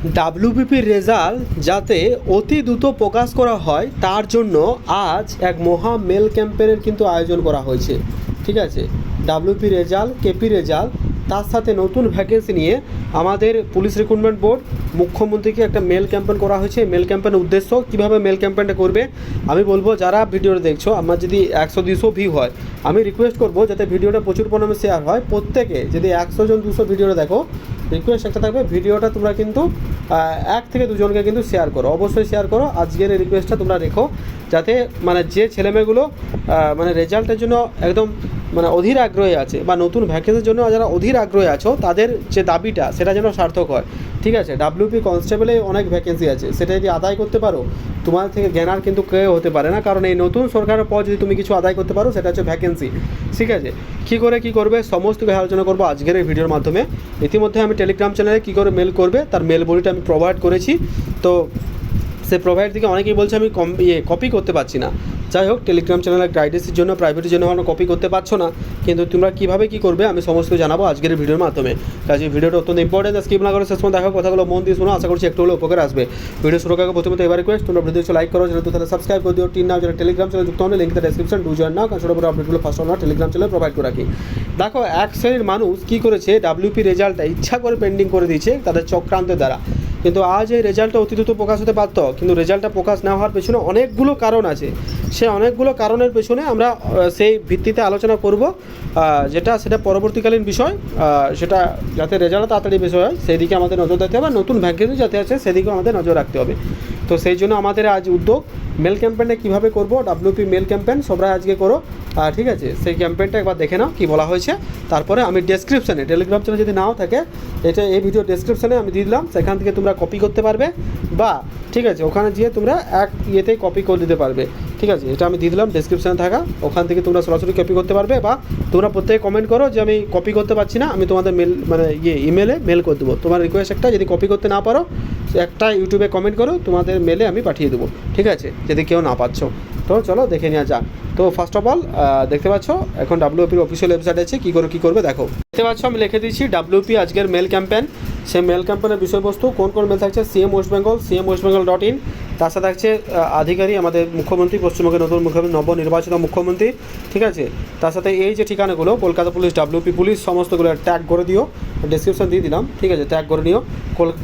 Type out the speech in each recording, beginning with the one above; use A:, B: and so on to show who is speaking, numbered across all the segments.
A: ডাব্লিউবিপির result যাতে অতি দ্রুত প্রকাশ করা হয় তার জন্য আজ এক মহা মেল ক্যাম্পেনের কিন্তু আয়োজন করা হয়েছে। ঠিক আছে, ডাব্লিউপি রেজাল্ট, কেপি রেজাল্ট, তার সাথে নতুন ভ্যাকেন্সি নিয়ে আমাদের পুলিশ রিক্রুটমেন্ট বোর্ড মুখ্যমন্ত্রীকে একটা মেল ক্যাম্পেন করা হয়েছে। মেল ক্যাম্পেনের উদ্দেশ্য কীভাবে মেল ক্যাম্পেনটা করবে আমি বলবো, যারা ভিডিওটা দেখছো আমার যদি 100-200 ভিউ হয়, আমি রিকোয়েস্ট করবো যাতে ভিডিওটা প্রচুর পরিমাণে শেয়ার হয়। প্রত্যেকে যদি 100 জন 200 ভিডিওটা দেখো, রিকোয়েস্ট একটা থাকবে ভিডিওটা তোমরা কিন্তু 1 থেকে 2 জনকে কিন্তু শেয়ার করো, অবশ্যই শেয়ার করো। আজকের এই রিকোয়েস্টটা তোমরা রেখো, যাতে মানে যে ছেলেমেয়েগুলো মানে রেজাল্টের জন্য একদম মানে অধীর আগ্রহী আছে বা নতুন ভ্যাকেন্সির জন্য যারা অধীর আগ্রহী আছো, তাদের যে দাবিটা সেটা যেন সার্থক হয়। ঠিক আছে, ডাব্লিউপি কনস্টেবলে অনেক ভ্যাকেন্সি আছে, সেটা যদি আদায় করতে পারো, তোমার থেকে জ্ঞানার কিন্তু কেউ হতে পারে না। কারণ এই নতুন সরকারের পর যদি তুমি কিছু আদায় করতে পারো, সেটা হচ্ছে ভ্যাকেন্সি। ঠিক আছে, কী করে কী করবে সমস্ত কিছু আলোচনা করবো আজকের এই ভিডিওর মাধ্যমে। ইতিমধ্যে আমি টেলিগ্রাম চ্যানেলে কী করে মেল করবে তার মেল বডিটা আমি প্রোভাইড করেছি। তো সে প্রোভাইড থেকে অনেকেই বলছে আমি কপি করতে পারছি না। যাই হোক, টেলিগ্রাম চ্যানেলের গাইডেন্সের জন্য, প্রাইভেটের জন্য আমরা কপি করতে পারছো না, কিন্তু তোমরা কীভাবে কী করবে আমি সমস্ত জানাবো আজকের ভিডিওর মাধ্যমে। কাজে ভিডিওটা অত্যন্ত ইম্পর্টেন্ট, স্কিপ না করে শেষ পর্যন্ত দেখো, কথাগুলো মন দিয়ে শোনো, আশা করছি একটু হলেও উপকার আসবে। ভিডিও শুরু করার প্রথমে এবার রিকোয়েস্ট, তোমরা ভিডিও লাইক করো, যেহেতু তাহলে সাবস্ক্রাইব করে দিও। নাও যারা টেলিগ্রাম চ্যানেল যুক্ত হবে, লিঙ্কটা ডেসক্রিপশন ডু জয়েন নাও, কারণ ছোটো বড় আপডেটগুলো ফার্স্ট আমরা টেলিগ্রাম চ্যানেলে প্রোভাইড করে রাখি। দেখো, এক শ্রেণীর মানুষ কী করেছে, ডাব্লিউপি রেজাল্টটা ইচ্ছা করে পেন্ডিং করে দিয়েছে তাদের চক্রান্তের দ্বারা। কিন্তু আজ এই রেজাল্টটা অতি দ্রুত প্রকাশ হতে পারত, কিন্তু রেজাল্টটা প্রকাশ না হওয়ার পেছনে অনেকগুলো কারণ আছে। সে অনেকগুলো কারণের পেছনে আমরা সেই ভিত্তিতে আলোচনা করব, সেটা পরবর্তীকালীন বিষয়। সেটা যাতে রেজাল্ট তাড়াতাড়ি বিষয় হয় সেই দিকে আমাদের নজর দিতে হবে, নতুন ভ্যাকেন্সি যাতে আছে সেদিকেও আমাদের নজর রাখতে হবে। তো সেই জন্য আমাদের আজ উদ্যোগ মেল ক্যাম্পেনটা কীভাবে করব, ডাব্লিউপি মেল ক্যাম্পেন সবাই আজকে করো। ঠিক আছে, সেই ক্যাম্পেনটা একবার দেখে নাও কী বলা হয়েছে। তারপরে আমি ডেসক্রিপশানে, টেলিগ্রাম চ্যানেল যদি নাও থাকে, এটা এই ভিডিও ডেসক্রিপশানে আমি দিয়ে দিলাম, সেখান থেকে তোমরা কপি করতে পারবে, বা ঠিক আছে ওখানে গিয়ে তোমরা এক ইয়েতেই কপি করে দিতে পারবে। ঠিক আছে, এটা আমি দিয়ে দিলাম ডেসক্রিপশানে থাকা, ওখান থেকে তোমরা সরাসরি কপি করতে পারবে, বা তোমরা প্রত্যেকে কমেন্ট করো যে আমি কপি করতে পারছি না, আমি তোমাদের মেল মানে ইমেলে মেল করে দেবো। তোমার রিকোয়েস্ট একটা, যদি কপি করতে না পারো একটা ইউটিউবে কমেন্ট করো, তোমাদের মেলে আমি পাঠিয়ে দেবো। ঠিক আছে, যদি কেউ না পাচ্ছ। তো চলো দেখে নেওয়া যাক। তো ফার্স্ট অফ অল দেখতে পাচ্ছ এখন ডাব্লিউপির অফিসিয়াল ওয়েবসাইট আছে, কী করবে দেখো। দেখতে পাচ্ছ আমি লিখে দিচ্ছি ডাব্লিউপি আজকের মেল ক্যাম্পেন। সেই মেল ক্যাম্পেনের বিষয়বস্তু কোন কোন মেল থাকছে, সিএম ওয়েস্ট বেঙ্গল, cmwestbengal.in, তার সাথে থাকছে আধিকারিক আমাদের মুখ্যমন্ত্রী, পশ্চিমবঙ্গের নতুন মুখ্যমন্ত্রী, নবনির্বাচিত মুখ্যমন্ত্রী। ঠিক আছে, তার সাথে এই যে ঠিকানাগুলো কলকাতা পুলিশ, ডাব্লিউপি পুলিশ, সমস্তগুলো ট্যাগ করে দিও, ডেসক্রিপশন দিয়ে দিলাম। ঠিক আছে, ট্যাগ করে নিও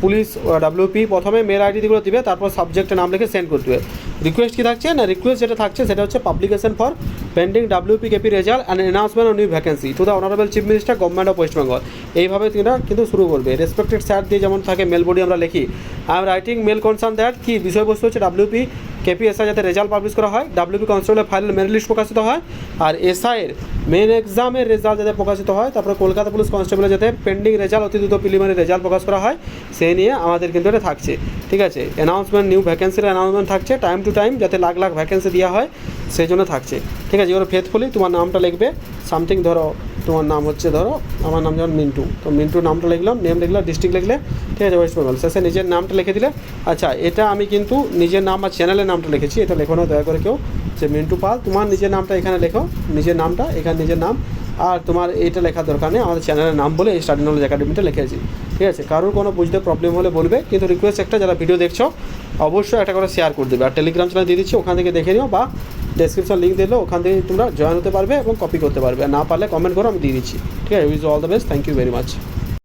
A: পুলিশ ডাব্লিউপি। প্রথমে মেল আইডিগুলো দিবে, তারপর সাবজেক্টের নাম লিখে সেন্ড করতে হবে। রিকোয়েস্ট কী থাকছে না, রিকোয়েস্ট যেটা থাকছে সেটা হচ্ছে publication for pending WP KP result and announcement on new vacancy to the honourable chief minister government of West Bengal. এইভাবে তোমরা কিন্তু শুরু করবে। রেসপেক্টেড স্যার দিয়ে যেমন থাকে মেল বডি আমরা লিখি, I am writing mail concern that, কি বিষয়বস্তু হচ্ছে ডাব্লিউপি কেপি এসআই যাতে রেজাল্ট পাবলিশ করা হয়, ডাব্লিউপি কনস্টেবলের ফাইনাল মেরিট লিস্ট প্রকাশিত হয়, আর এসআইয়ের মেন এক্সামের রেজাল্ট যাতে প্রকাশিত হয়, তারপরে কলকাতা পুলিশ কনস্টেবলের যাতে পেন্ডিং রেজাল্ট অতি দ্রুত প্রিলিমিনারি রেজাল্ট প্রকাশ করা হয়, সেই নিয়ে আমাদের কিন্তু এটা থাকছে। ঠিক আছে, অ্যানাউন্সমেন্ট নিউ ভ্যাকেন্সির অ্যানাউন্সমেন্ট থাকছে, টাইম টু টাইম যাতে লাখ লাখ ভ্যাকেন্সি দেওয়া হয় সেই জন্য থাকছে। ঠিক আছে, এবার ফেথফুলি তোমার নামটা লিখবে, সামথিং ধরো তোমার নাম হচ্ছে, ধরো আমার নাম যেমন মিন্টু, তো মিন্টুর নামটা লিখলাম, নেম লিখলাম, ডিস্ট্রিক্ট লিখলে, ঠিক আছে, ওয়েস্ট বেঙ্গল, শেষে নিজের নামটা লিখে দিলে। আচ্ছা, এটা আমি কিন্তু নিজের নাম আর চ্যানেলের নামটা লিখেছি, এটা লেখো না দয়া করে কেউ, যে মিন্টু পাল, তোমার নিজের নামটা এখানে লেখো, নিজের নামটা এখানে নিজের নাম, আর তোমার এইটা লেখার দরকার নেই, আমাদের চ্যানেলের নাম বলে এই স্টাডি নলেজ একাডেমিটা লিখেছি। ঠিক আছে, কারোর কোনো বুঝতে প্রবলেম হলে বলবে, কিন্তু রিকোয়েস্ট একটা, যারা ভিডিও দেখছো অবশ্যই একটা করে শেয়ার করে দেবে, আর টেলিগ্রাম চ্যানেল দিয়ে দিচ্ছি, ওখান থেকে দেখে নিও, বা ডেসক্রিপশন লিঙ্ক দিলেও ওখান থেকে তোমরা জয়েন হতে পারবে এবং কপি করতে পারবে, আর না পারলে কমেন্ট করো, আমি দিয়ে দিচ্ছি। ঠিক আছে, with all the best, thank you very much.